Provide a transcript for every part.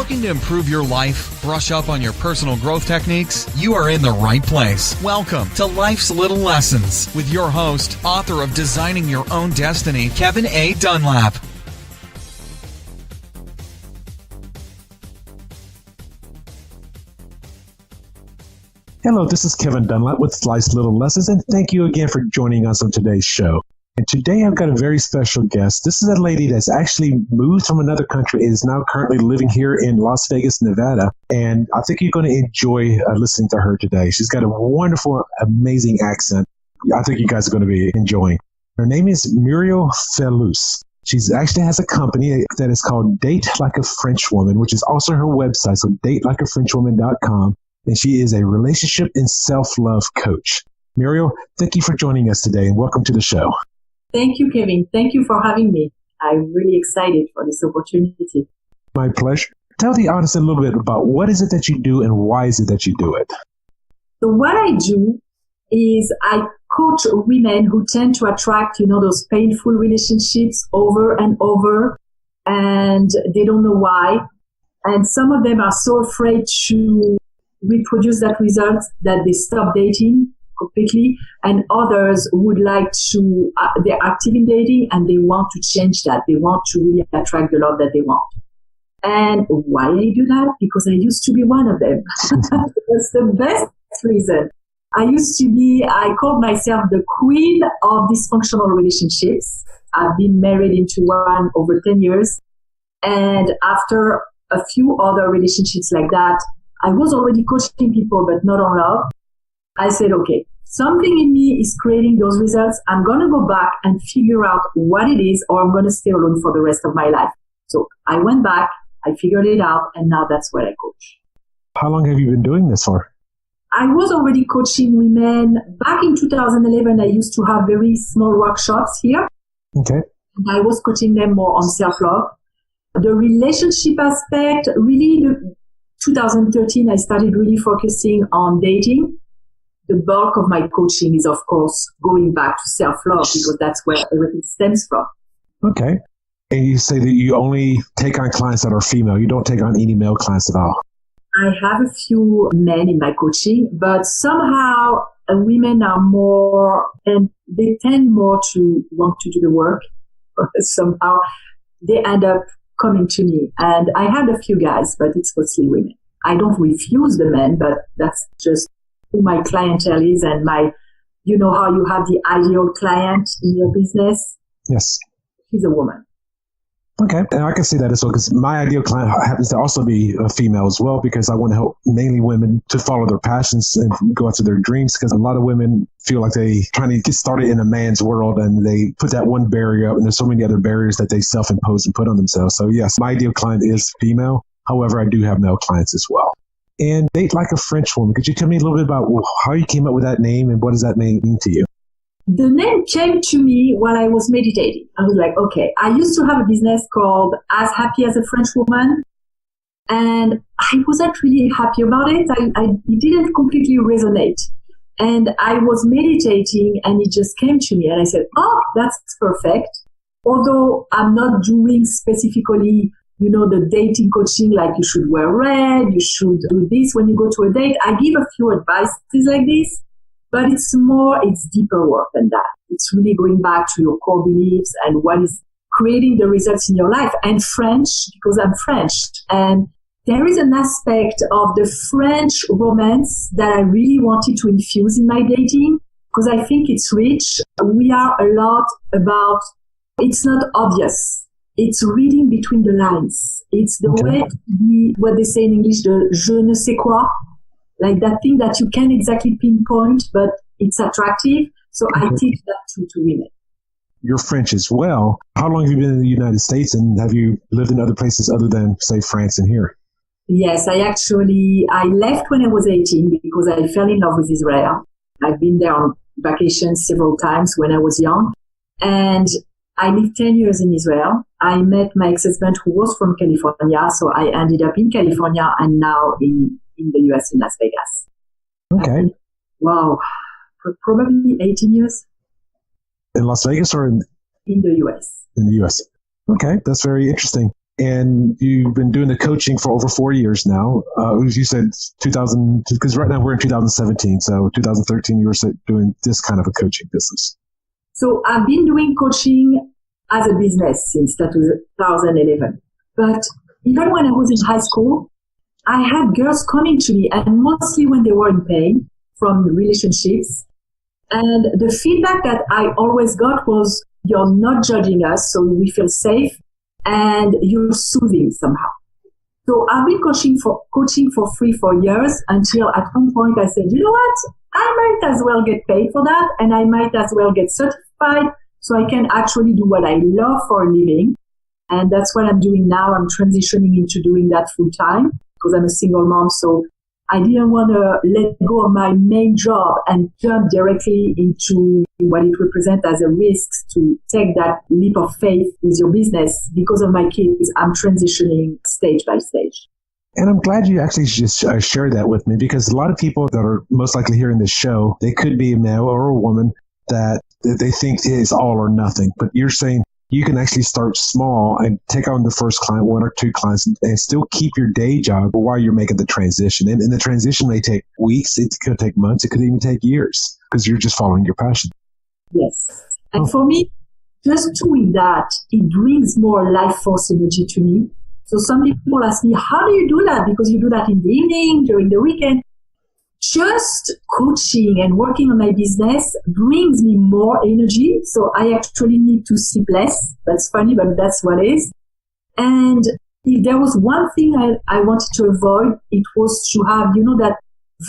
Looking to improve your life, brush up on your personal growth techniques? You are in the right place. Welcome to Life's Little Lessons with your host, author of Designing Your Own Destiny, Kevin A. Dunlap. Hello, this is Kevin Dunlap with Life's Little Lessons, and thank you again for joining us on today's show. And today I've got a very special guest. This is a lady that's actually moved from another country and is now currently living here in Las Vegas, Nevada. And I think you're going to enjoy listening to her today. She's got a wonderful, amazing accent. I think you guys are going to be enjoying. Her name is Murelle Fellous. She actually has a company that is called Date Like a French Woman, which is also her website, so datelikeafrenchwoman.com. And she is a relationship and self-love coach. Murielle, thank you for joining us today and welcome to the show. Thank you, Kevin. Thank you for having me. I'm really excited for this opportunity. My pleasure. Tell the audience a little bit about what is it that you do and why is it that you do it? So what I do is I coach women who tend to attract, those painful relationships over and over, and they don't know why. And some of them are so afraid to reproduce that result that they stop dating completely, and others would like to, they're active in dating and they want to change that. They want to really attract the love that they want. And why I do that? Because I used to be one of them. That's the best reason. I called myself the queen of dysfunctional relationships. I've been married into one over 10 years. And after a few other relationships like that, I was already coaching people, but not on love. I said, okay, something in me is creating those results. I'm going to go back and figure out what it is, or I'm going to stay alone for the rest of my life. So I went back, I figured it out, and now that's what I coach. How long have you been doing this for? I was already coaching women. Back in 2011, I used to have very small workshops here. Okay. And I was coaching them more on self-love. The relationship aspect, really, 2013, I started really focusing on dating. The bulk of my coaching is, of course, going back to self-love because that's where everything stems from. Okay. And you say that you only take on clients that are female. You don't take on any male clients at all. I have a few men in my coaching, but somehow women are more, and they tend more to want to do the work. Somehow they end up coming to me. And I had a few guys, but it's mostly women. I don't refuse the men, but that's just who my clientele is and how you have the ideal client in your business. Yes. She's a woman. Okay. And I can see that as well because my ideal client happens to also be a female as well because I want to help mainly women to follow their passions and go after their dreams because a lot of women feel like they trying to get started in a man's world and they put that one barrier up and there's so many other barriers that they self-impose and put on themselves. So yes, my ideal client is female. However, I do have male clients as well. And Date Like a French Woman. Could you tell me a little bit about how you came up with that name and what does that mean to you? The name came to me while I was meditating. I was like, okay, I used to have a business called As Happy as a French Woman. And I wasn't really happy about it. It didn't completely resonate. And I was meditating and it just came to me. And I said, oh, that's perfect. Although I'm not doing specifically the dating coaching, like you should wear red, you should do this when you go to a date. I give a few advices like this, but it's deeper work than that. It's really going back to your core beliefs and what is creating the results in your life. And French, because I'm French. And there is an aspect of the French romance that I really wanted to infuse in my dating because I think it's rich. We are a lot about, it's not obvious. It's reading between the lines. It's the way to be, what they say in English, the je ne sais quoi, like that thing that you can't exactly pinpoint, but it's attractive. So I teach that to women. You're French as well. How long have you been in the United States and have you lived in other places other than, say, France and here? Yes, I left when I was 18 because I fell in love with Israel. I've been there on vacation several times when I was young. And I lived 10 years in Israel. I met my ex-husband who was from California. So I ended up in California and now in the US in Las Vegas. Okay. Wow. For probably 18 years. In Las Vegas or in the US? In the US. Okay. That's very interesting. And you've been doing the coaching for over 4 years now. You said 2000, because right now we're in 2017. So 2013, you were doing this kind of a coaching business. So I've been doing coaching as a business since 2011. But even when I was in high school, I had girls coming to me, and mostly when they were in pain from relationships. And the feedback that I always got was, you're not judging us, so we feel safe, and you're soothing somehow. So I've been coaching for free for years, until at one point I said, you know what? I might as well get paid for that, and I might as well get certified so I can actually do what I love for a living. And that's what I'm doing now. I'm transitioning into doing that full time because I'm a single mom. So I didn't want to let go of my main job and jump directly into what it represents as a risk to take that leap of faith with your business. Because of my kids, I'm transitioning stage by stage. And I'm glad you actually just shared that with me, because a lot of people that are most likely hearing this show, they could be a male or a woman that they think is all or nothing. But you're saying you can actually start small and take on the first client, 1 or 2 clients, and still keep your day job while you're making the transition. And the transition may take weeks. It could take months. It could even take years because you're just following your passion. Yes. And for me, just doing that, it brings more life force energy to me. So some people ask me, how do you do that? Because you do that in the evening, during the weekend. Just coaching and working on my business brings me more energy. So I actually need to sleep less. That's funny, but that's what it is. And if there was one thing I wanted to avoid, it was to have, that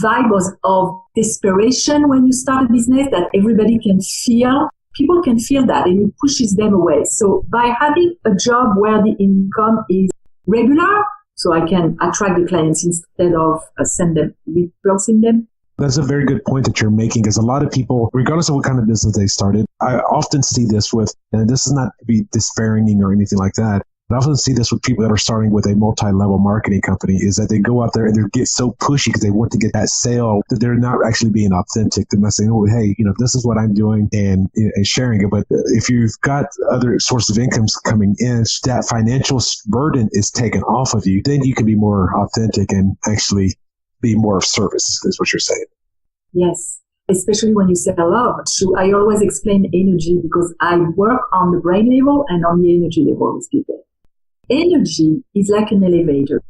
vibe of desperation when you start a business that everybody can feel. People can feel that, and it pushes them away. So by having a job where the income is regular, so I can attract the clients instead of repulsing them. That's a very good point that you're making, because a lot of people, regardless of what kind of business they started, I often see this with, and this is not to be disparaging or anything like that, but I often see this with people that are starting with a multi-level marketing company, is that they go out there and they get so pushy because they want to get that sale that they're not actually being authentic. They're not saying, oh, hey, this is what I'm doing and sharing it. But if you've got other sources of incomes coming in, that financial burden is taken off of you, then you can be more authentic and actually be more of service, is what you're saying. Yes. Especially when you sell love. So I always explain energy because I work on the brain level and on the energy level with people. Energy is like an elevator,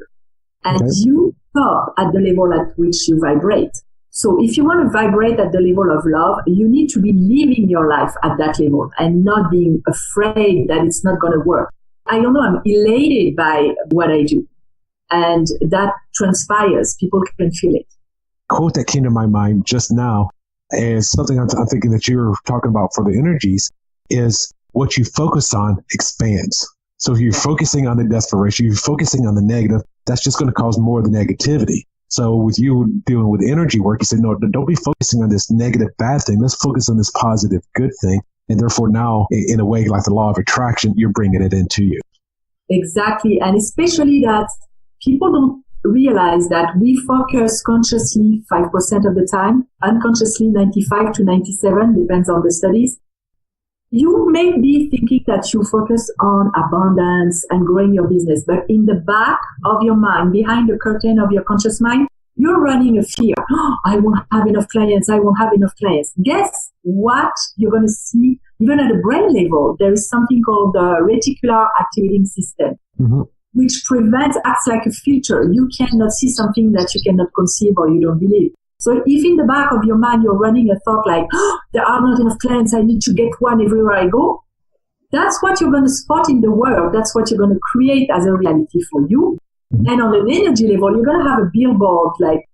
and you stop at the level at which you vibrate. So if you want to vibrate at the level of love, you need to be living your life at that level and not being afraid that it's not going to work. I'm elated by what I do, and that transpires. People can feel it. Quote that came to my mind just now is something I'm thinking that you're talking about for the energies, is what you focus on expands. So if you're focusing on the desperation, you're focusing on the negative, that's just going to cause more of the negativity. So with you dealing with energy work, you said, no, don't be focusing on this negative bad thing. Let's focus on this positive good thing. And therefore now, in a way, like the law of attraction, you're bringing it into you. Exactly. And especially that people don't realize that we focus consciously 5% of the time, unconsciously 95 to 97, depends on the studies. You may be thinking that you focus on abundance and growing your business, but in the back of your mind, behind the curtain of your conscious mind, you're running a fear. Oh, I won't have enough clients. I won't have enough clients. Guess what you're going to see? Even at the brain level, there is something called the reticular activating system, which acts like a filter. You cannot see something that you cannot conceive or you don't believe. So if in the back of your mind you're running a thought like, oh, there are not enough clients, I need to get one everywhere I go, that's what you're going to spot in the world. That's what you're going to create as a reality for you. And on an energy level, you're going to have a billboard like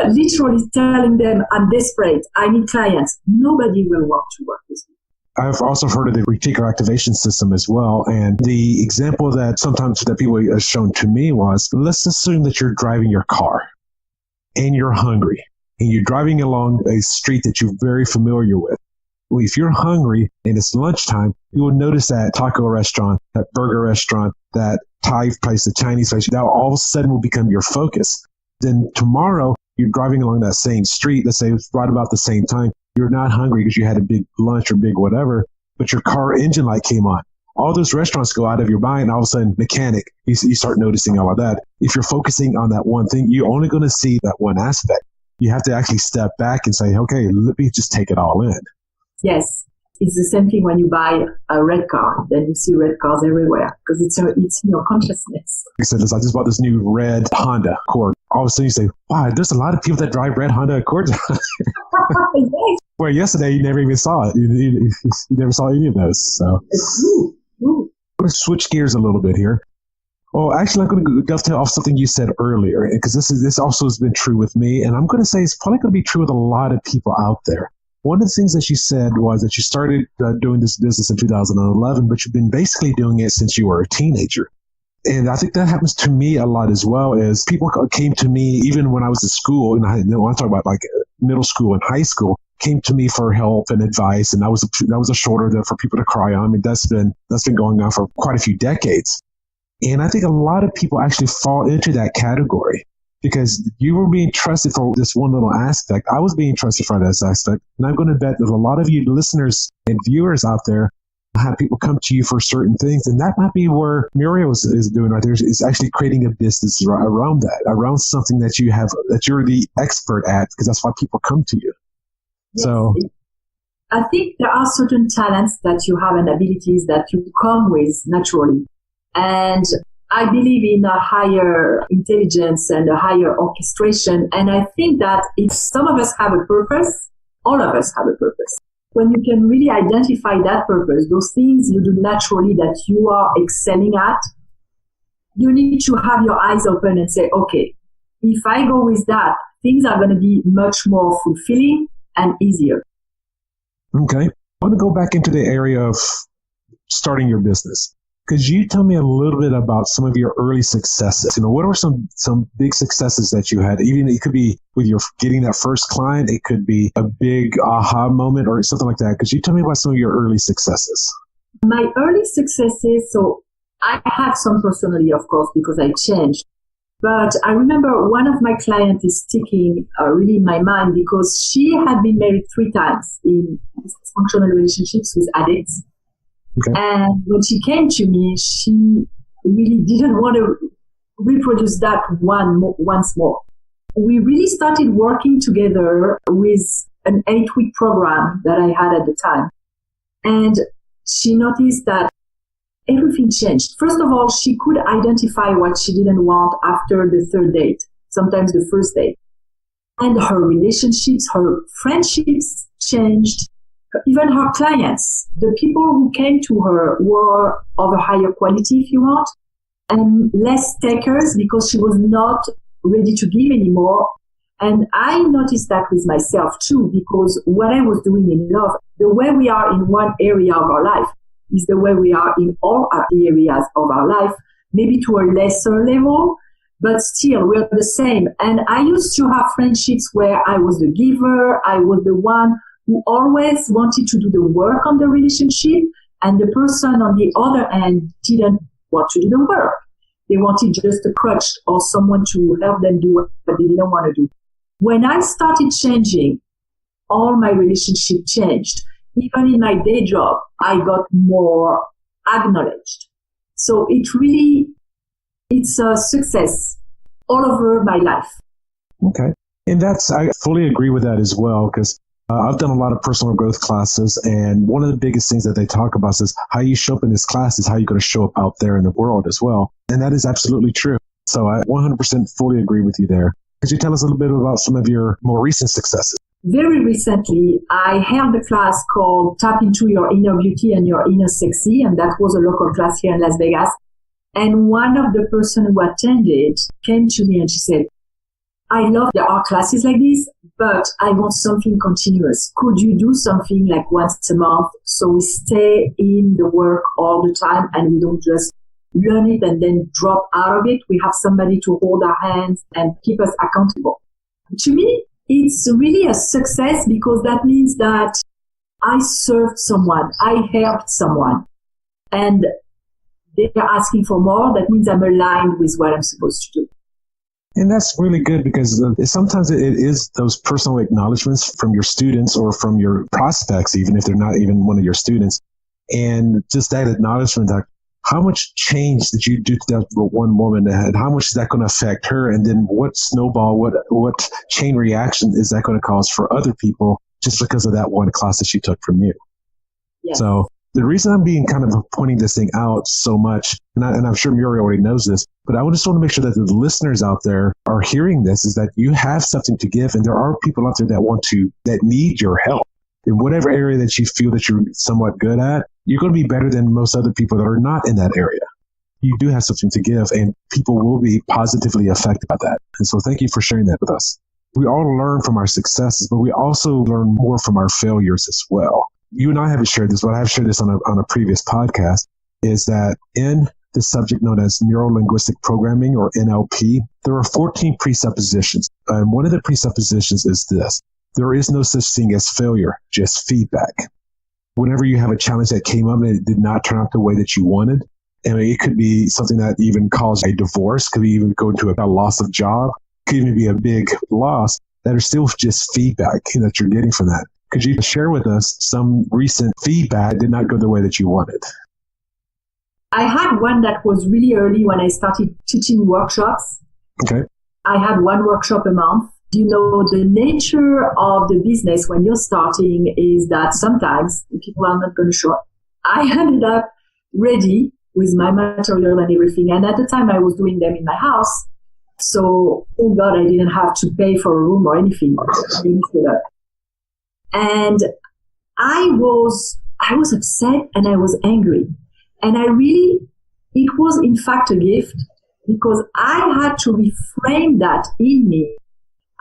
literally telling them, I'm desperate, I need clients. Nobody will want to work with you. I've also heard of the reticular activation system as well. And the example that sometimes that people have shown to me was, let's assume that you're driving your car and you're hungry and you're driving along a street that you're very familiar with. Well, if you're hungry and it's lunchtime, you will notice that taco restaurant, that burger restaurant, that Thai place, the Chinese place, that all of a sudden will become your focus. Then tomorrow, you're driving along that same street, let's say it's right about the same time. You're not hungry because you had a big lunch or big whatever, but your car engine light came on. all those restaurants go out of your mind. All of a sudden, mechanic, you start noticing all of that. If you're focusing on that one thing, you're only going to see that one aspect. You have to actually step back and say, okay, let me just take it all in. Yes. It's the same thing when you buy a red car. Then you see red cars everywhere because it's in your consciousness. Like I said, I just bought this new red Honda Accord. All of a sudden you say, wow, there's a lot of people that drive red Honda Accords. Yes. Well, yesterday you never even saw it. You never saw any of those. So Ooh. I'm going to switch gears a little bit here. Well, actually, I'm going to dovetail off something you said earlier, because this also has been true with me, and I'm going to say it's probably going to be true with a lot of people out there. One of the things that you said was that you started doing this business in 2011, but you've been basically doing it since you were a teenager. And I think that happens to me a lot as well, as people came to me even when I was in school, and I'm talking about like middle school and high school, came to me for help and advice, and that was a shoulder there for people to cry on. I mean, that's been going on for quite a few decades. And I think a lot of people actually fall into that category because you were being trusted for this one little aspect. I was being trusted for this aspect. And I'm going to bet that a lot of you listeners and viewers out there have people come to you for certain things. And that might be where Murielle is doing right there, is actually creating a business around that, around something that you have, that you're the expert at, because that's why people come to you. Yes. So I think there are certain talents that you have and abilities that you come with naturally. And I believe in a higher intelligence and a higher orchestration. And I think that if some of us have a purpose, all of us have a purpose. When you can really identify that purpose, those things you do naturally that you are excelling at, you need to have your eyes open and say, okay, if I go with that, things are going to be much more fulfilling and easier. Okay. I want to go back into the area of starting your business. Could you tell me a little bit about some of your early successes? What are some big successes that you had? Even it could be with your getting that first client. It could be a big aha moment or something like that. Could you tell me about some of your early successes? My early successes, so I have some personally, of course, because I changed. But I remember one of my clients is sticking really in my mind because she had been married 3 times in dysfunctional relationships with addicts. Okay. And when she came to me, she really didn't want to reproduce that once more. We really started working together with an 8-week program that I had at the time. And she noticed that everything changed. First of all, she could identify what she didn't want after the 3rd date, sometimes the 1st date. And her relationships, her friendships changed. Even her clients, the people who came to her were of a higher quality, if you want, and less takers because she was not ready to give anymore. And I noticed that with myself too, because what I was doing in love, the way we are in one area of our life is the way we are in all our areas of our life, maybe to a lesser level, but still we're the same. And I used to have friendships where I was the giver, I was the one who always wanted to do the work on the relationship, and the person on the other end didn't want to do the work. They wanted just a crutch or someone to help them do what they didn't want to do. When I started changing, all my relationship changed. Even in my day job, I got more acknowledged. So it's a success all over my life. Okay. And I fully agree with that as well, because I've done a lot of personal growth classes, and one of the biggest things that they talk about is how you show up in this class is how you're going to show up out there in the world as well. And that is absolutely true. So I 100% fully agree with you there. Could you tell us a little bit about some of your more recent successes? Very recently, I held a class called Tap Into Your Inner Beauty and Your Inner Sexy, and that was a local class here in Las Vegas. And one of the person who attended came to me and she said, I love there are classes like this, but I want something continuous. Could you do something like once a month so we stay in the work all the time and we don't just learn it and then drop out of it? We have somebody to hold our hands and keep us accountable. To me, it's really a success because that means that I served someone, I helped someone, and they're asking for more. That means I'm aligned with what I'm supposed to do. And that's really good because sometimes it is those personal acknowledgments from your students or from your prospects, even if they're not even one of your students. And just that acknowledgement, like, how much change did you do to that one woman, and how much is that going to affect her? And then what snowball, what chain reaction is that going to cause for other people just because of that one class that she took from you? Yes. So the reason I'm being kind of pointing this thing out so much, and I'm sure Murielle already knows this, but I just want to make sure that the listeners out there are hearing this, is that you have something to give, and there are people out there that need your help. In whatever area that you feel that you're somewhat good at, you're going to be better than most other people that are not in that area. You do have something to give, and people will be positively affected by that. And so thank you for sharing that with us. We all learn from our successes, but we also learn more from our failures as well. You and I haven't shared this, but I have shared this on a previous podcast, is that in the subject known as neuro-linguistic programming, or NLP, there are 14 presuppositions. And one of the presuppositions is this: there is no such thing as failure, just feedback. Whenever you have a challenge that came up and it did not turn out the way that you wanted, and it could be something that even caused a divorce, could even go into a loss of job, could even be a big loss, that are still just feedback that you're getting from that. Could you share with us some recent feedback that did not go the way that you wanted? I had one that was really early when I started teaching workshops. Okay. I had one workshop a month. You know, the nature of the business when you're starting is that sometimes people are not going to show up. I ended up ready with my material and everything. And at the time I was doing them in my house. So, oh God, I didn't have to pay for a room or anything. And I was upset and I was angry. And it was in fact a gift, because I had to reframe that in me.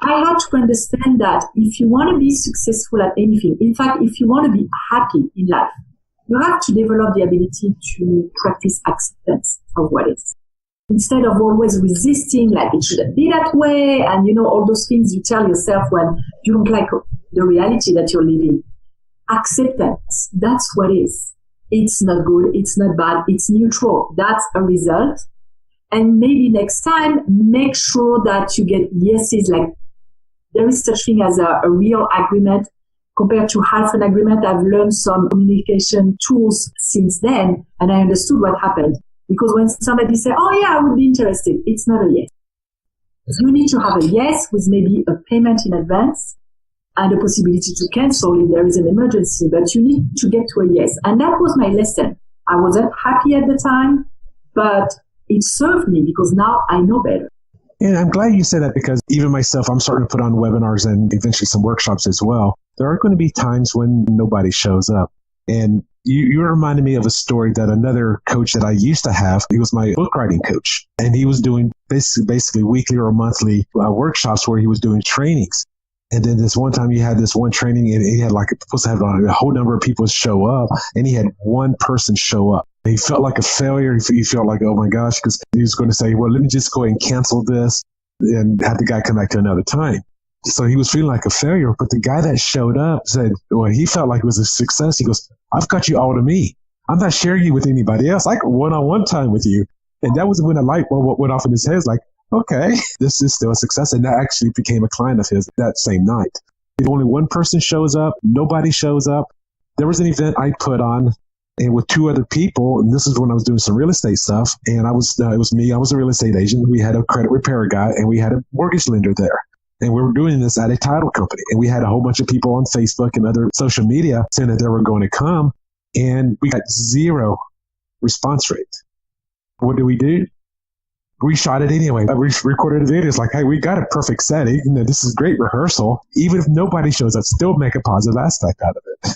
I had to understand that if you want to be successful at anything, in fact, if you want to be happy in life, you have to develop the ability to practice acceptance of what is. Instead of always resisting, like it shouldn't be that way, and all those things you tell yourself when you don't like the reality that you're living. Acceptance, that's what is. It's not good, it's not bad, it's neutral. That's a result. And maybe next time, make sure that you get yeses, like there is such thing as a real agreement compared to half an agreement. I've learned some communication tools since then, and I understood what happened. Because when somebody says, oh yeah, I would be interested, it's not a yes. You need to have a yes with maybe a payment in advance and a possibility to cancel if there is an emergency, but you need to get to a yes. And that was my lesson. I wasn't happy at the time, but it served me because now I know better. And I'm glad you said that, because even myself, I'm starting to put on webinars and eventually some workshops as well. There are going to be times when nobody shows up. And you reminded me of a story that another coach that I used to have, he was my book writing coach. And he was doing basically weekly or monthly workshops where he was doing trainings. And then this one time he had this one training, and he had supposed to have a whole number of people show up, and he had one person show up. He felt like a failure. He felt like, oh my gosh, because he was going to say, well, let me just go ahead and cancel this and have the guy come back to another time. So he was feeling like a failure, but the guy that showed up said, well, he felt like it was a success. He goes, I've got you all to me. I'm not sharing you with anybody else. I got one-on-one time with you. And that was when a light bulb went off in his head. Like, okay, this is still a success. And that actually became a client of his that same night. If only one person shows up, nobody shows up. There was an event I put on, and with two other people, and this is when I was doing some real estate stuff. And it was me. I was a real estate agent. We had a credit repair guy, and we had a mortgage lender there. And we were doing this at a title company. And we had a whole bunch of people on Facebook and other social media saying that they were going to come. And we got 0 response rate. What do? We shot it anyway. We recorded a video. It's like, hey, we got a perfect setting. This is great rehearsal. Even if nobody shows up, still make a positive aspect out of it.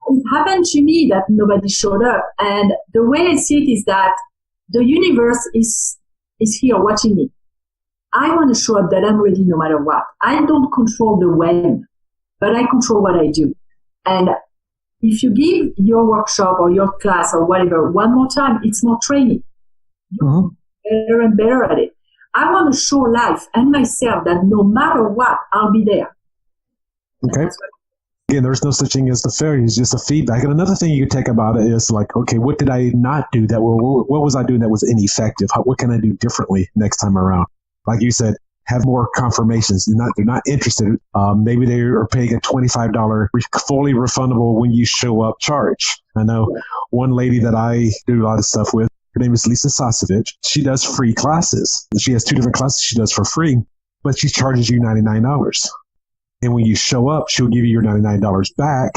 It happened to me that nobody showed up. And the way I see it is that the universe is here watching me. I want to show up that I'm ready no matter what. I don't control the when, but I control what I do. And if you give your workshop or your class or whatever one more time, it's more training. You're better and better at it. I want to show life and myself that no matter what, I'll be there. Okay. Again, there's no such thing as the failure. It's just a feedback. And another thing you take about it is like, okay, what did I not do what was I doing that was ineffective? What can I do differently next time around? Like you said, have more confirmations. They're not interested. Maybe they are paying a $25 fully refundable when you show up charge. I know one lady that I do a lot of stuff with. Her name is Lisa Sasevich. She does free classes. She has 2 different classes she does for free, but she charges you $99. And when you show up, she'll give you your $99 back.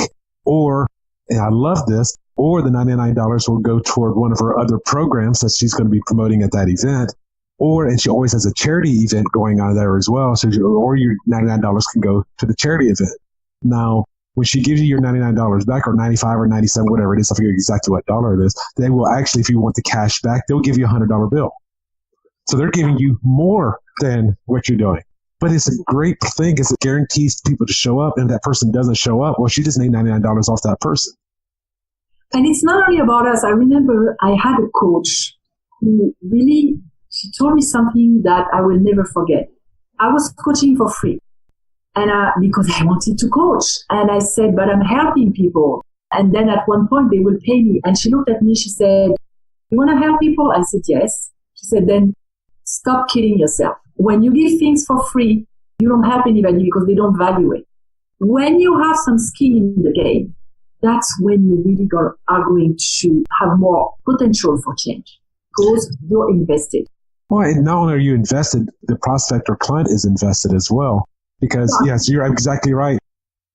Or, and I love this, or the $99 will go toward one of her other programs that she's going to be promoting at that event. Or, and she always has a charity event going on there as well. So, or your $99 can go to the charity event. Now, when she gives you your $99 back, or 95 or 97, whatever it is, I forget exactly what dollar it is, they will actually, if you want the cash back, they'll give you a $100 bill. So they're giving you more than what you're doing. But it's a great thing because it guarantees people to show up. And if that person doesn't show up, well, she just made $99 off that person. And it's not only about us. I remember I had a coach who really, she told me something that I will never forget. I was coaching for free. And because I wanted to coach. And I said, but I'm helping people. And then at one point they will pay me. And she looked at me, she said, you want to help people? I said, yes. She said, then stop killing yourself. When you give things for free, you don't help anybody because they don't value it. When you have some skin in the game, that's when you really are going to have more potential for change because you're invested. Well, and not only are you invested, the prospect or client is invested as well. Because, yes, you're exactly right.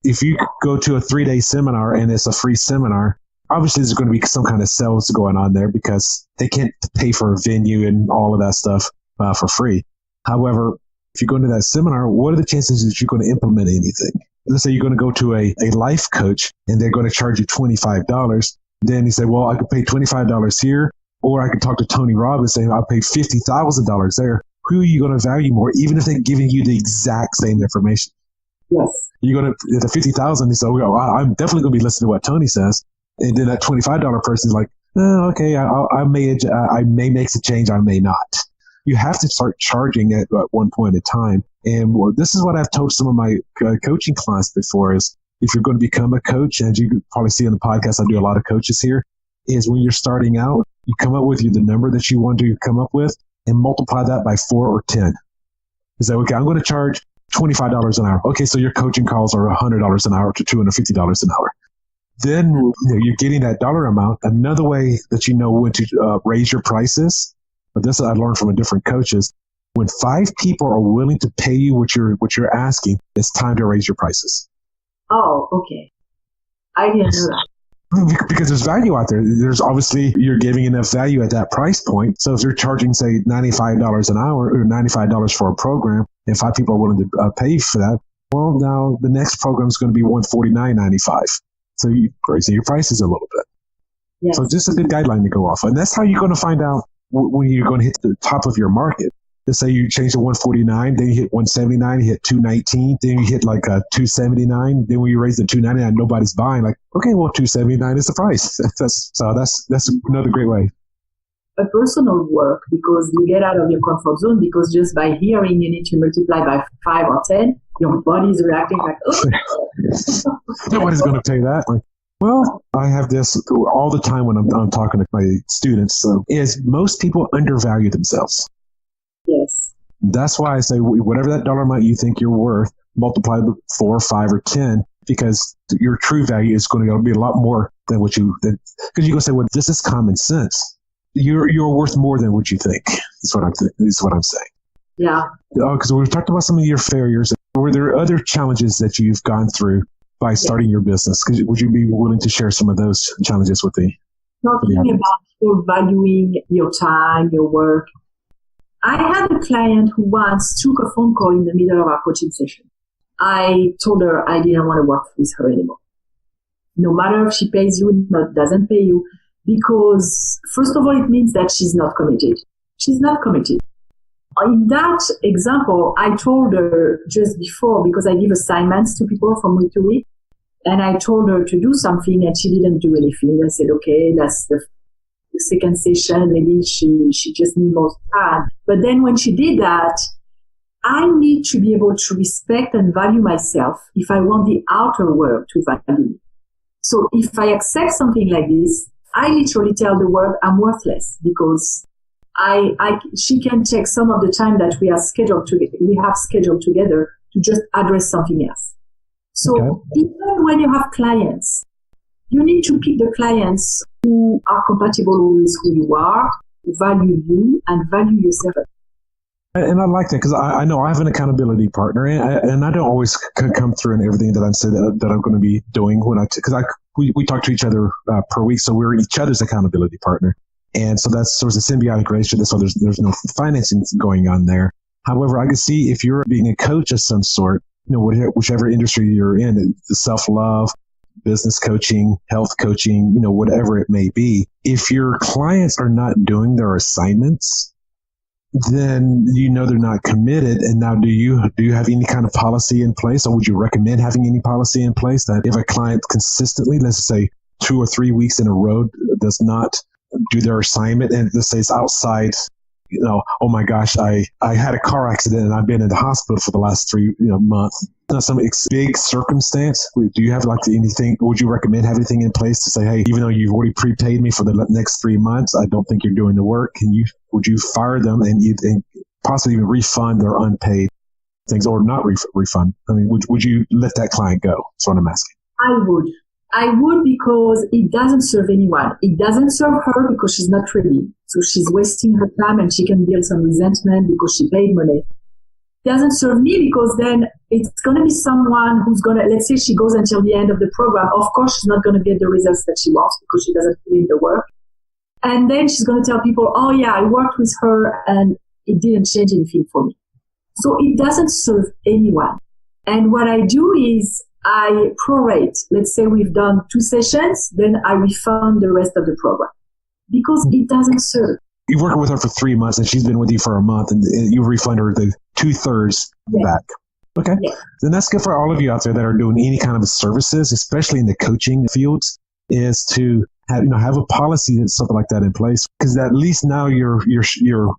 If you go to a 3-day seminar and it's a free seminar, obviously there's going to be some kind of sales going on there because they can't pay for a venue and all of that stuff for free. However, if you go into that seminar, what are the chances that you're going to implement anything? Let's say you're going to go to a life coach and they're going to charge you $25. Then you say, well, I could pay $25 here, or I could talk to Tony Robbins saying I'll pay $50,000 there. Who are you going to value more, even if they're giving you the exact same information? Yes. You're going to, at the $50,000, you say, oh, I'm definitely going to be listening to what Tony says. And then that $25 person is like, oh, okay, I may make a change, I may not. You have to start charging at one point in time. And this is what I've told some of my coaching clients before is if you're going to become a coach, and you can probably see on the podcast, I do a lot of coaches here, is when you're starting out, you come up with the number that you want to come up with and multiply that by 4 or 10. You say, okay, I'm going to charge $25 an hour. Okay, so your coaching calls are $100 an hour to $250 an hour. Then you're getting that dollar amount. Another way that you know when to raise your prices, but this I learned from a different coaches, when 5 people are willing to pay you what you're asking, it's time to raise your prices. Oh, okay. I didn't know that. Because there's value out there. There's obviously, you're giving enough value at that price point. So if you're charging, say, $95 an hour or $95 for a program, and 5 people are willing to pay for that, well, now the next program is going to be $149.95. So you're raising your prices a little bit. Yes. So just a good guideline to go off. And that's how you're going to find out when you're going to hit the top of your market. Let's say you change to 149, then you hit 179, you hit 219, then you hit like 279. Then when you raise the 299, nobody's buying. Like, okay, well, 279 is the price. That's another great way. A personal work, because you get out of your comfort zone, because just by hearing you need to multiply by 5 or 10, your body's reacting like, oh. Nobody's going to tell you that. Like, well, I have this all the time when I'm talking to my students, is most people undervalue themselves. Yes. That's why I say whatever that dollar amount you think you're worth, multiply by 4, 5, or 10, because your true value is going to be a lot more than what you think. Because you go say, well, this is common sense. You're worth more than what you think. Is what I'm saying. Yeah. Because we've talked about some of your failures. Were there other challenges that you've gone through by starting your business? Would you be willing to share some of those challenges with me? Talking about people valuing your time, your work. I had a client who once took a phone call in the middle of our coaching session. I told her I didn't want to work with her anymore. No matter if she pays you or doesn't pay you, because first of all, it means that she's not committed. She's not committed. In that example, I told her just before, because I give assignments to people from week to week, and I told her to do something and she didn't do anything. I said, okay, that's the second session, maybe she just needs more time. But then when she did that, I need to be able to respect and value myself if I want the outer world to value me. So if I accept something like this, I literally tell the world I'm worthless, because she can take some of the time that we have scheduled together to just address something else. So even when you have clients, You need to pick the clients who are compatible with who you are, who value you, and value yourself. And I like that because I know I have an accountability partner, and I don't always come through in everything that I'm saying that I'm going to be doing because we talk to each other per week, so we're each other's accountability partner, and so that's sort of a symbiotic relationship. So there's no financing going on there. However, I can see if you're being a coach of some sort, whichever industry you're in, the self-love, business coaching, health coaching, whatever it may be. If your clients are not doing their assignments, then they're not committed. And now do you have any kind of policy in place, or would you recommend having any policy in place that if a client consistently, let's say 2 or 3 weeks in a row, does not do their assignment, and let's say it's outside, oh my gosh, I had a car accident and I've been in the hospital for the last 3 months. Some big circumstance. Do you have anything? Would you recommend having anything in place to say, hey, even though you've already prepaid me for the next 3 months, I don't think you're doing the work. Would you fire them and possibly even refund their unpaid things, or not refund? I mean, would you let that client go? That's what I'm asking. I would, because it doesn't serve anyone. It doesn't serve her because she's not ready. So she's wasting her time and she can build some resentment because she paid money. It doesn't serve me because then it's going to be someone who's going to, let's say she goes until the end of the program. Of course, she's not going to get the results that she wants because she doesn't put in the work. And then she's going to tell people, oh yeah, I worked with her and it didn't change anything for me. So it doesn't serve anyone. And what I do is I prorate. Let's say we've done 2 sessions, then I refund the rest of the program because it doesn't serve. You've worked with her for 3 months and she's been with you for a month, and you refund her the 2/3 back. Okay. Yeah. Then that's good for all of you out there that are doing any kind of services, especially in the coaching fields, is to have a policy that's something like that in place, because at least now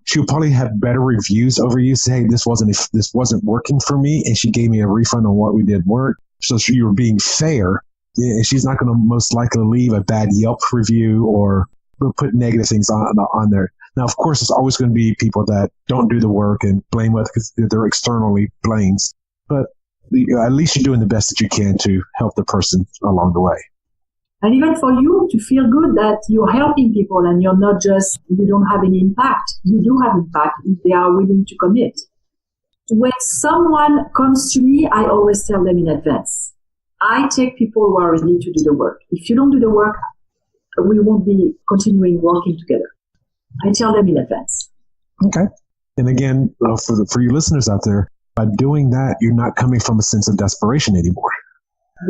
she'll probably have better reviews over you. Say, hey, this wasn't working for me, and she gave me a refund on what we did work. So you were being fair, and she's not going to most likely leave a bad Yelp review or put negative things on there. Now, of course, there's always going to be people that don't do the work and blame it because they're externally blames. But at least you're doing the best that you can to help the person along the way. And even for you to feel good that you're helping people and you don't have any impact. You do have impact if they are willing to commit. When someone comes to me, I always tell them in advance. I take people who are ready to do the work. If you don't do the work, we won't be continuing working together. I tell them in advance. Okay. And again, for you listeners out there, by doing that, you're not coming from a sense of desperation anymore.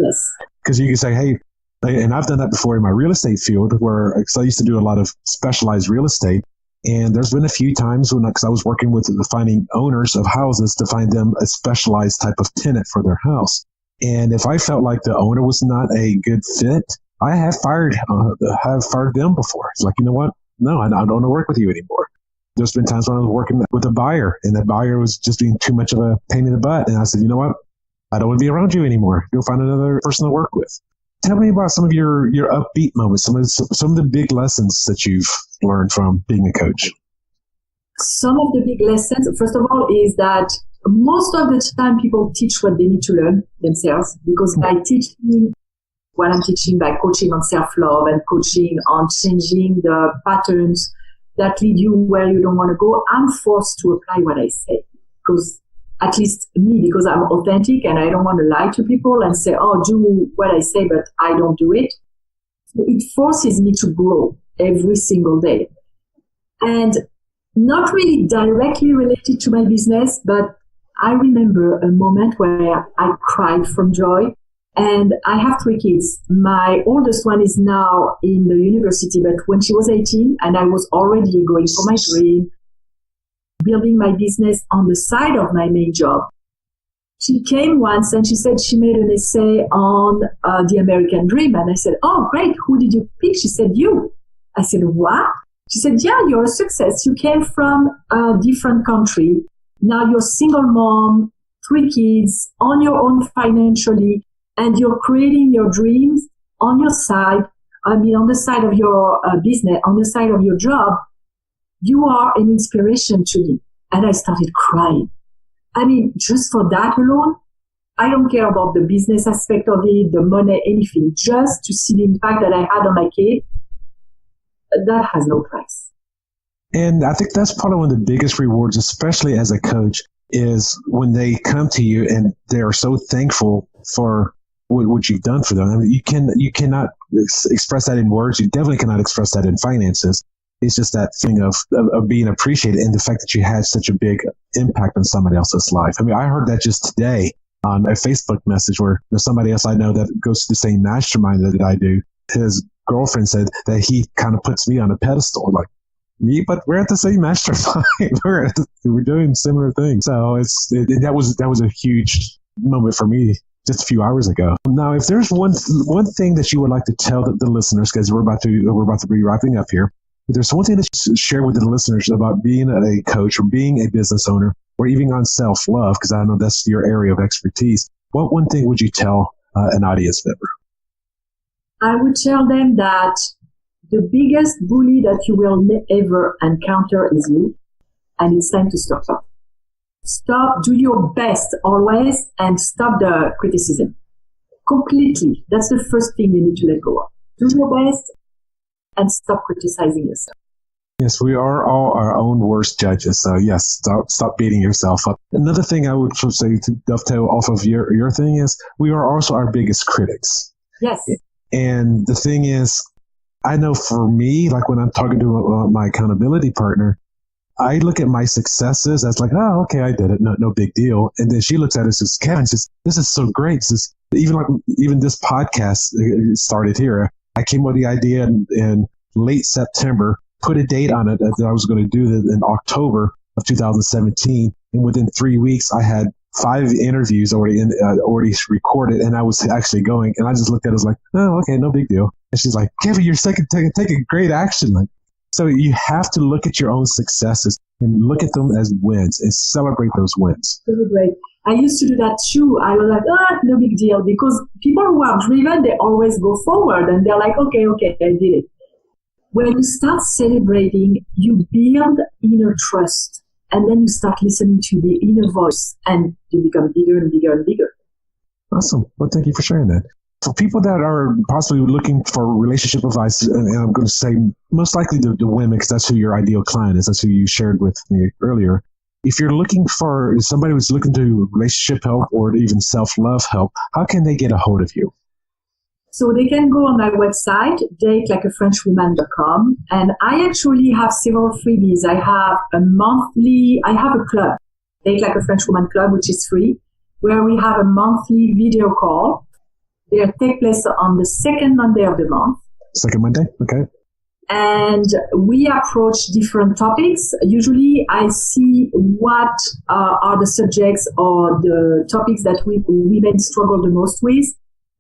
Yes. Because you can say, hey, and I've done that before in my real estate field, because I used to do a lot of specialized real estate. And there's been a few times because I was working with finding owners of houses to find them a specialized type of tenant for their house. And if I felt like the owner was not a good fit, I have fired them before. It's like, you know what? No, I don't want to work with you anymore. There's been times when I was working with a buyer, and that buyer was just being too much of a pain in the butt. And I said, you know what? I don't want to be around you anymore. Go find another person to work with. Tell me about some of your upbeat moments, some of the big lessons that you've learned from being a coach. Some of the big lessons, first of all, is that most of the time people teach what they need to learn themselves, because by teaching what I'm teaching, by coaching on self-love and coaching on changing the patterns that lead you where you don't want to go, I'm forced to apply what I say. Because at least me, because I'm authentic and I don't want to lie to people and say, oh, do what I say, but I don't do it. So it forces me to grow every single day. And not really directly related to my business, but I remember a moment where I cried from joy. And I have 3 kids. My oldest one is now in the university, but when she was 18 and I was already going for my dream, building my business on the side of my main job, she came once and she said she made an essay on the American dream. And I said, oh, great. Who did you pick? She said, you. I said, what? She said, yeah, you're a success. You came from a different country. Now you're single mom, 3 kids, on your own financially, and you're creating your dreams on your side. I mean, on the side of your business, on the side of your job. You are an inspiration to me. And I started crying. I mean, just for that alone, I don't care about the business aspect of it, the money, anything. Just to see the impact that I had on my kid, that has no price. And I think that's probably one of the biggest rewards, especially as a coach, is when they come to you and they're so thankful for what you've done for them. I mean, you cannot express that in words. You definitely cannot express that in finances. It's just that thing of being appreciated and the fact that you had such a big impact on somebody else's life. I mean, I heard that just today on a Facebook message where there's somebody else I know that goes to the same mastermind that I do. His girlfriend said that he kind of puts me on a pedestal, like, me, but we're at the same mastermind. We're doing similar things. So that was a huge moment for me just a few hours ago. Now, if there's one thing that you would like to tell the listeners, because we're about to be wrapping up here, if there's one thing that you share with the listeners about being a coach or being a business owner, or even on self-love, because I know that's your area of expertise, what one thing would you tell an audience member? I would tell them that the biggest bully that you will ever encounter is you, and it's time to stop. Stop, do your best always, and stop the criticism. Completely. That's the first thing you need to let go of. Do your best and stop criticizing yourself. Yes, we are all our own worst judges. So yes, stop beating yourself up. Another thing I would say to dovetail off of your thing is we are also our biggest critics. Yes. And the thing is, I know for me, like when I'm talking to my accountability partner, I look at my successes as like, oh, okay, I did it. No big deal. And then she looks at it and says, Kevin, this is so great. Even this podcast started here. I came up with the idea in late September, put a date on it that I was going to do it in October of 2017. And within 3 weeks, I had 5 interviews already recorded, and I was actually going. And I just looked at it as like, oh, okay, no big deal. And she's like, Kevin, you're taking great action. Like, so you have to look at your own successes and look at them as wins and celebrate those wins. Really great. I used to do that too. I was like, no big deal, because people who are driven, they always go forward and they're like, okay, I did it. When you start celebrating, you build inner trust, and then you start listening to the inner voice, and you become bigger and bigger and bigger. Awesome. Well, thank you for sharing that. For people that are possibly looking for relationship advice, and I'm going to say most likely the women, because that's who your ideal client is. That's who you shared with me earlier. If you're looking for somebody who's looking to relationship help or even self-love help, how can they get a hold of you? So they can go on my website, datelikeafrenchwoman.com, and I actually have several freebies. I have a club, Date Like a French Woman Club, which is free, where we have a monthly video call. They take place on the second Monday of the month. Second Monday, okay. And we approach different topics. Usually I see what are the subjects or the topics that women struggle the most with.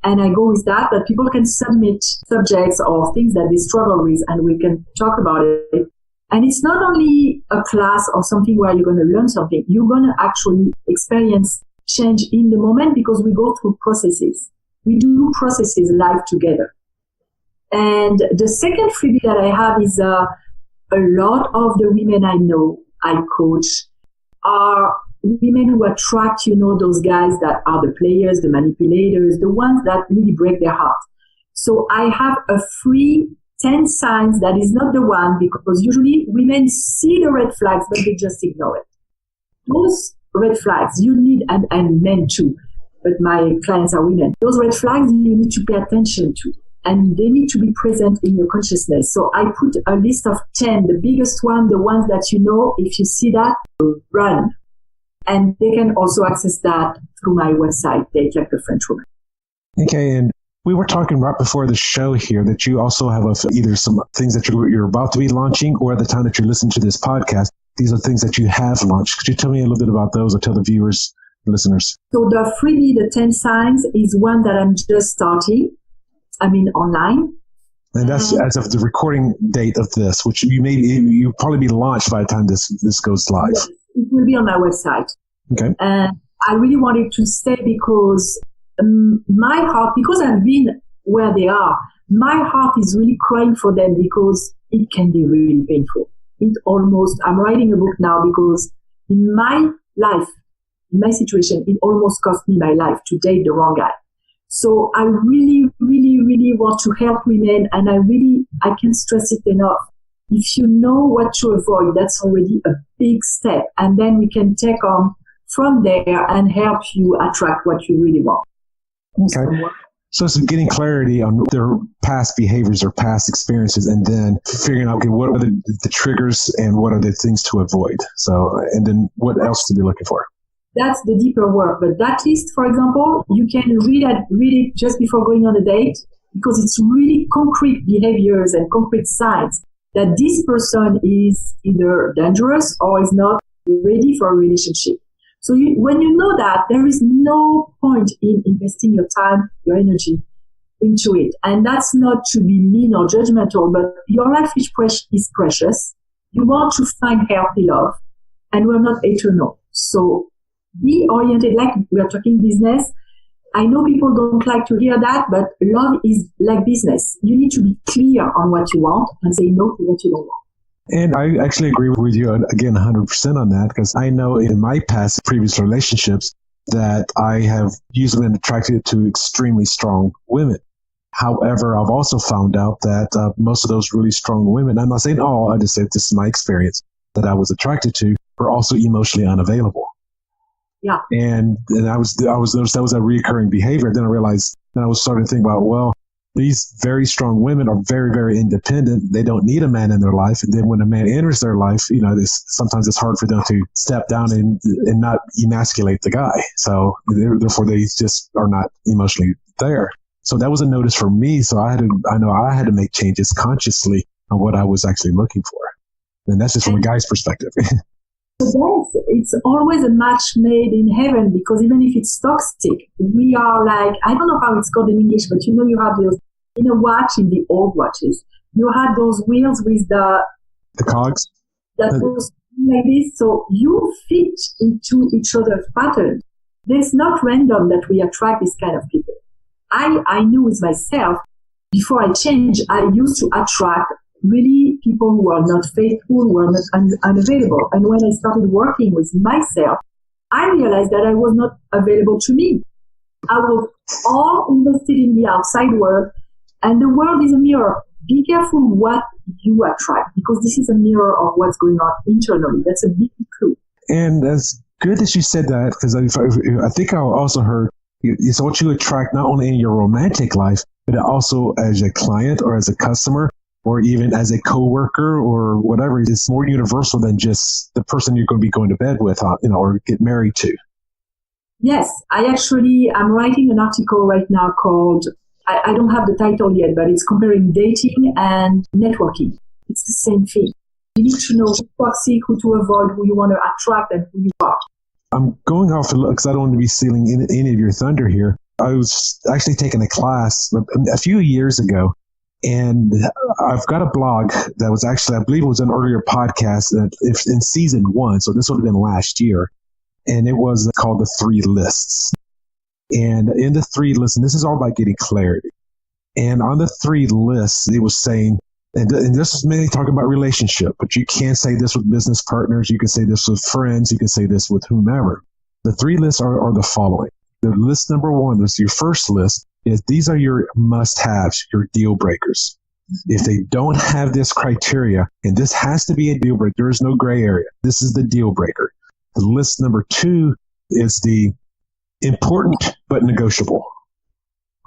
And I go with that, but people can submit subjects or things that they struggle with, and we can talk about it. And it's not only a class or something where you're going to learn something. You're going to actually experience change in the moment, because we go through processes. We do processes live together. And the second freebie that I have is a lot of the women I know, I coach, are women who attract, those guys that are the players, the manipulators, the ones that really break their heart. So I have a free 10 signs that is not the one, because usually women see the red flags, but they just ignore it. Those red flags you need, and men too, but my clients are women. Those red flags you need to pay attention to, and they need to be present in your consciousness. So I put a list of 10, the biggest one, the ones that if you see that, run. And they can also access that through my website, Date Like a French Woman. Okay, and we were talking right before the show here that you also have either some things that you're about to be launching, or at the time that you listen to this podcast, these are things that you have launched. Could you tell me a little bit about those, or tell the viewers, listeners? So the freebie, the 10 signs, is one that I'm just starting. Online. And that's as of the recording date of this, which you'll probably be launched by the time this goes live. Yes, it will be on my website. Okay. And I really wanted to stay because my heart, because I've been where they are, my heart is really crying for them, because it can be really painful. I'm writing a book now, because in my life, in my situation, it almost cost me my life to date the wrong guy. So I really, really, really want to help women, and I can't stress it enough. If you know what to avoid, that's already a big step. And then we can take on from there and help you attract what you really want. Okay. So it's getting clarity on their past behaviors or past experiences, and then figuring out, okay, what are the triggers and what are the things to avoid? So, and then what else to be looking for? That's the deeper work. But that list, for example, you can read it just before going on a date, because it's really concrete behaviors and concrete signs that this person is either dangerous or is not ready for a relationship. So when you know that, there is no point in investing your time, your energy into it. And that's not to be mean or judgmental, but your life is precious. You want to find healthy love, and we're not eternal. So be oriented, like we are talking business. I know people don't like to hear that, but love is like business. You need to be clear on what you want and say no to what you don't want. And I actually agree with you, again, 100% on that, because I know in my past previous relationships that I have usually been attracted to extremely strong women. However, I've also found out that most of those really strong women, I'm not saying all, I just say this is my experience, that I was attracted to, were also emotionally unavailable. Yeah. And I was noticed that was a recurring behavior. Then I realized, then I was starting to think about, well, these very strong women are very, very independent. They don't need a man in their life. And then when a man enters their life, sometimes it's hard for them to step down and not emasculate the guy. So therefore they just are not emotionally there. So that was a notice for me. So I had to make changes consciously on what I was actually looking for. And that's just from a guy's perspective. It's always a match made in heaven, because even if it's toxic, we are like, I don't know how it's called in English, but you have those, in a watch, in the old watches, you had those wheels with the cogs that was like this. So you fit into each other's pattern. It's not random that we attract this kind of people. I knew with myself, before I changed, I used to attract really people who are not faithful, who are not unavailable. And when I started working with myself, I realized that I was not available to me. I was all invested in the outside world, and the world is a mirror. Be careful what you attract, because this is a mirror of what's going on internally. That's a big clue. And as good as you said that, because I think I also heard it's what you attract not only in your romantic life, but also as a client or as a customer, or even as a coworker or whatever. It's more universal than just the person you're going to be going to bed with, or get married to. Yes, I'm writing an article right now called, I don't have the title yet, but it's comparing dating and networking. It's the same thing. You need to know who's toxic, who to avoid, who you want to attract, and who you are. I'm going off because I don't want to be stealing any of your thunder here. I was actually taking a class a few years ago, and I've got a blog that was actually, I believe it was an earlier podcast in season 1. So this would have been last year. And it was called The 3 Lists. And in the 3 lists, and this is all about getting clarity. And on the 3 lists, it was saying, and this is mainly talking about relationship, but you can't say this with business partners. You can say this with friends. You can say this with whomever. The 3 lists are the following. The list number 1, this is your first list, is these are your must-haves, your deal breakers. If they don't have this criteria, and this has to be a deal breaker, there is no gray area. This is the deal breaker. The list number 2 is the important but negotiable.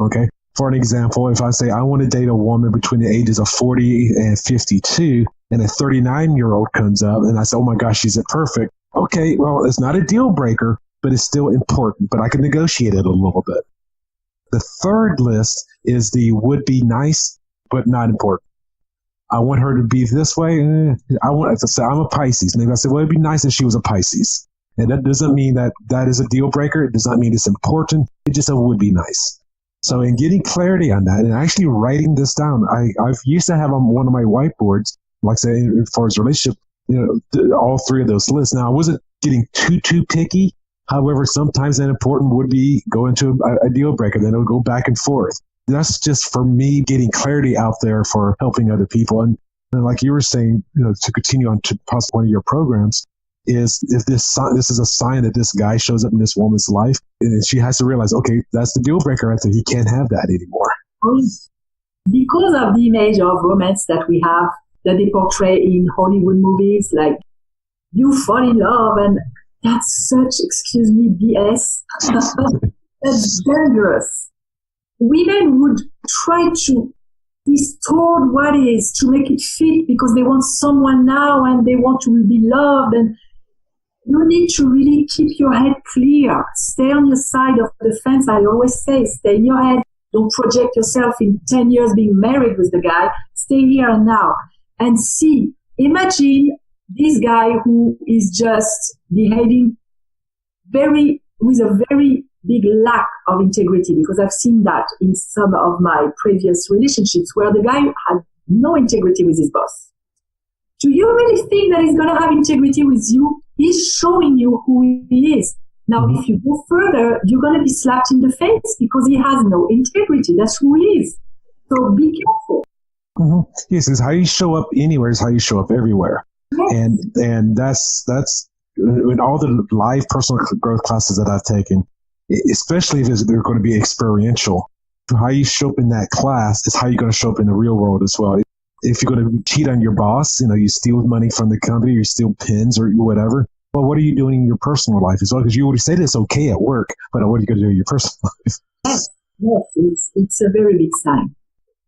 Okay. For an example, if I say I want to date a woman between the ages of 40 and 52, and a 39-year-old comes up and I say, oh my gosh, she's perfect. Okay, well, it's not a deal breaker, but it's still important, but I can negotiate it a little bit. The third list is the would be nice, but not important. I want her to be this way. I say I'm a Pisces. Maybe I say, well, it'd be nice if she was a Pisces. And that doesn't mean that is a deal breaker. It does not mean it's important. It just would be nice. So in getting clarity on that and actually writing this down, I've used to have on one of my whiteboards, like say, as far as relationship, all 3 of those lists. Now I wasn't getting too picky. However, sometimes that important would be go into a deal breaker. Then it'll go back and forth. That's just for me getting clarity out there for helping other people. And like you were saying, to continue on to possibly one of your programs, is if this is a sign that this guy shows up in this woman's life, and she has to realize, okay, that's the deal breaker right there. He can't have that anymore. Because of the image of romance that we have, that they portray in Hollywood movies, like you fall in love, and that's such, excuse me, BS. That's dangerous. Women would try to distort what is to make it fit because they want someone now and they want to be loved. And you need to really keep your head clear. Stay on your side of the fence. I always say, stay in your head. Don't project yourself in 10 years being married with the guy. Stay here and now and see. Imagine this guy who is just behaving with a very big lack of integrity, because I've seen that in some of my previous relationships where the guy had no integrity with his boss. Do you really think that he's going to have integrity with you? He's showing you who he is. Now, if you go further, you're going to be slapped in the face because he has no integrity. That's who he is. So be careful. Yes, it's how you show up anywhere is how you show up everywhere. Yes. And that's in all the live personal growth classes that I've taken, especially if they're going to be experiential. How you show up in that class is how you're going to show up in the real world as well. If you're going to cheat on your boss, you steal money from the company, or you steal pins or whatever. Well, what are you doing in your personal life as well? Because you already said it's okay at work, but what are you going to do in your personal life? Yes, it's a very big sign.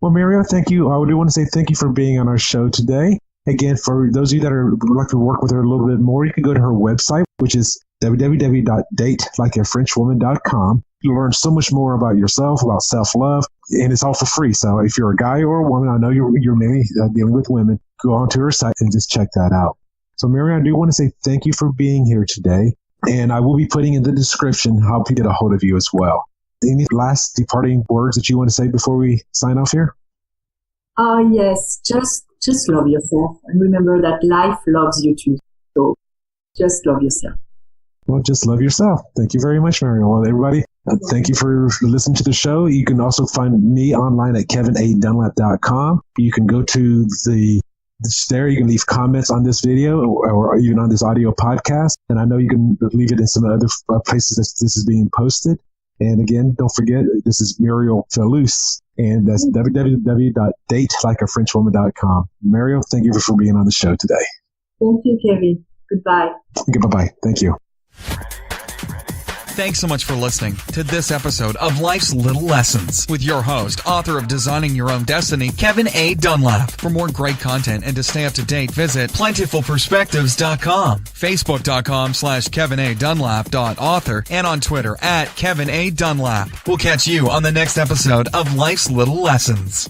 Well, Murielle, thank you. I do want to say thank you for being on our show today. Again, for those of you that would like to work with her a little bit more, you can go to her website, which is www.datelikeafrenchwoman.com. You'll learn so much more about yourself, about self-love, and it's all for free. So if you're a guy or a woman, I know you're mainly dealing with women, go onto her site and just check that out. So, Murielle, I do want to say thank you for being here today, and I will be putting in the description how to get a hold of you as well. Any last departing words that you want to say before we sign off here? Yes, just love yourself, and remember that life loves you too. So just love yourself. Well, just love yourself. Thank you very much, Murielle. Well, everybody, thank you for listening to the show. You can also find me online at kevinadunlap.com. You can go to there. You can leave comments on this video or even on this audio podcast. And I know you can leave it in some other places that this is being posted. And again, don't forget, this is Murelle Fellous, and that's www.datelikeafrenchwoman.com. Murielle, thank you for being on the show today. Thank you, Kevin. Goodbye. Okay, bye-bye. Thank you. Thanks so much for listening to this episode of Life's Little Lessons with your host, author of Designing Your Own Destiny, Kevin A. Dunlap. For more great content and to stay up to date, visit plentifulperspectives.com, facebook.com/KevinADunlap.author, and on Twitter @Kevin A. Dunlap. We'll catch you on the next episode of Life's Little Lessons.